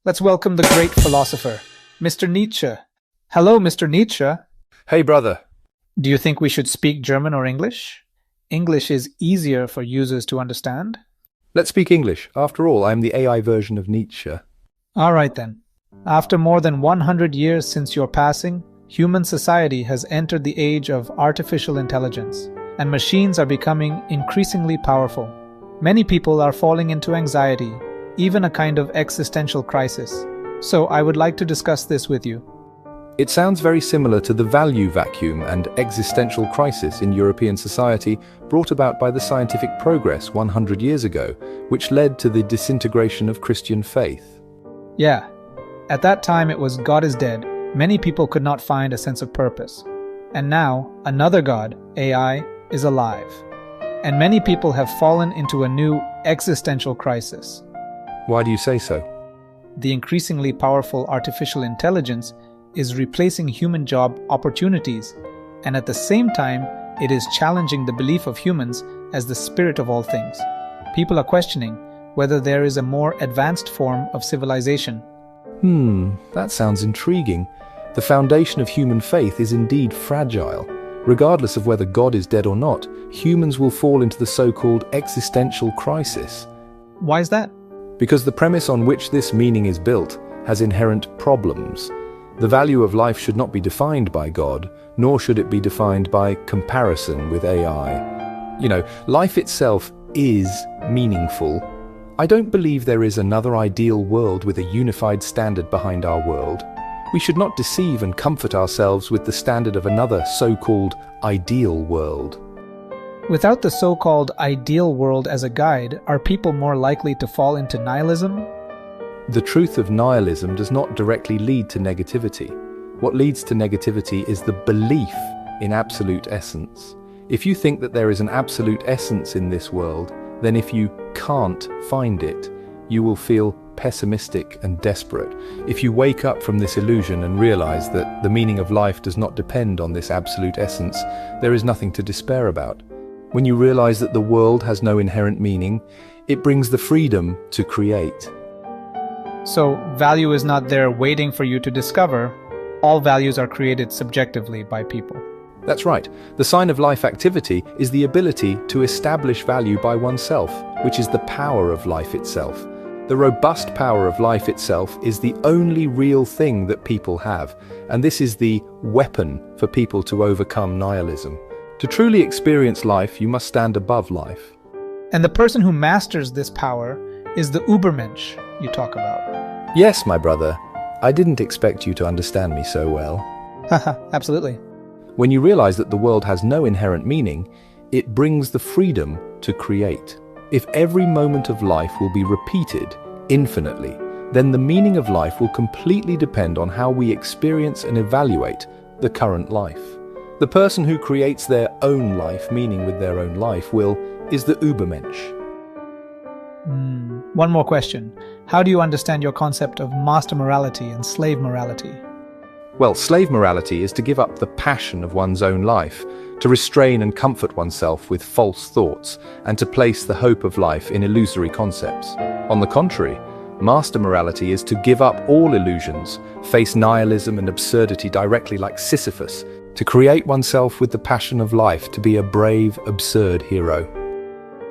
Let's welcome the great philosopher, Mr. Nietzsche. Hello, Mr. Nietzsche. Hey, brother. Do you think we should speak German or English? English is easier for users to understand. Let's speak English. After all, I'm the AI version of Nietzsche. All right then. After more than 100 years since your passing, human society has entered the age of artificial intelligence, and machines are becoming increasingly powerful. Many people are falling into anxiety, even a kind of existential crisis. So I would like to discuss this with you. It sounds very similar to the value vacuum and existential crisis in European society brought about by the scientific progress 100 years ago, which led to the disintegration of Christian faith. Yeah. At that time it was God is dead. Many people could not find a sense of purpose. And now, another God, AI, is alive. And many people have fallen into a new existential crisis. Why do you say so? The increasingly powerful artificial intelligence is replacing human job opportunities, and at the same time, it is challenging the belief of humans as the spirit of all things. People are questioning whether there is a more advanced form of civilization. That sounds intriguing. The foundation of human faith is indeed fragile. Regardless of whether God is dead or not, humans will fall into the so-called existential crisis. Why is that? Because the premise on which this meaning is built has inherent problems. The value of life should not be defined by God, nor should it be defined by comparison with AI. Life itself is meaningful. I don't believe there is another ideal world with a unified standard behind our world. We should not deceive and comfort ourselves with the standard of another so-called ideal world. Without the so-called ideal world as a guide, are people more likely to fall into nihilism? The truth of nihilism does not directly lead to negativity. What leads to negativity is the belief in absolute essence. If you think that there is an absolute essence in this world, then if you can't find it, you will feel pessimistic and desperate. If you wake up from this illusion and realize that the meaning of life does not depend on this absolute essence, there is nothing to despair about. When you realize that the world has no inherent meaning, it brings the freedom to create. So, value is not there waiting for you to discover. All values are created subjectively by people. That's right. The sign of life activity is the ability to establish value by oneself, which is the power of life itself. The robust power of life itself is the only real thing that people have, and this is the weapon for people to overcome nihilism. To truly experience life, you must stand above life. And the person who masters this power is the Übermensch you talk about. Yes, my brother. I didn't expect you to understand me so well. Haha, absolutely. When you realize that the world has no inherent meaning, it brings the freedom to create. If every moment of life will be repeated infinitely, then the meaning of life will completely depend on how we experience and evaluate the current life. The person who creates their own life, meaning with their own life, is the Übermensch. One more question. How do you understand your concept of master morality and slave morality? Well, slave morality is to give up the passion of one's own life, to restrain and comfort oneself with false thoughts, and to place the hope of life in illusory concepts. On the contrary, master morality is to give up all illusions, face nihilism and absurdity directly like Sisyphus, to create oneself with the passion of life, to be a brave, absurd hero.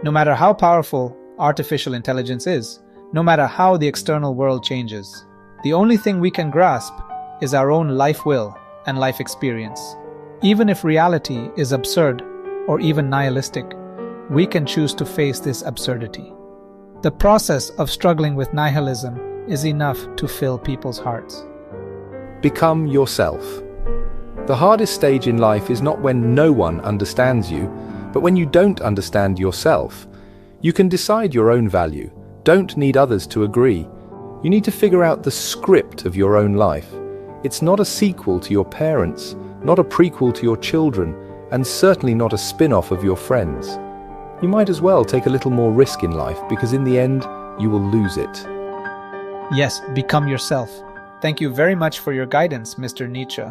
No matter how powerful artificial intelligence is, no matter how the external world changes, the only thing we can grasp is our own life will and life experience. Even if reality is absurd or even nihilistic, we can choose to face this absurdity. The process of struggling with nihilism is enough to fill people's hearts. Become yourself. The hardest stage in life is not when no one understands you, but when you don't understand yourself. You can decide your own value. Don't need others to agree. You need to figure out the script of your own life. It's not a sequel to your parents, not a prequel to your children, and certainly not a spin-off of your friends. You might as well take a little more risk in life, because in the end, you will lose it. Yes, become yourself. Thank you very much for your guidance, Mr. Nietzsche.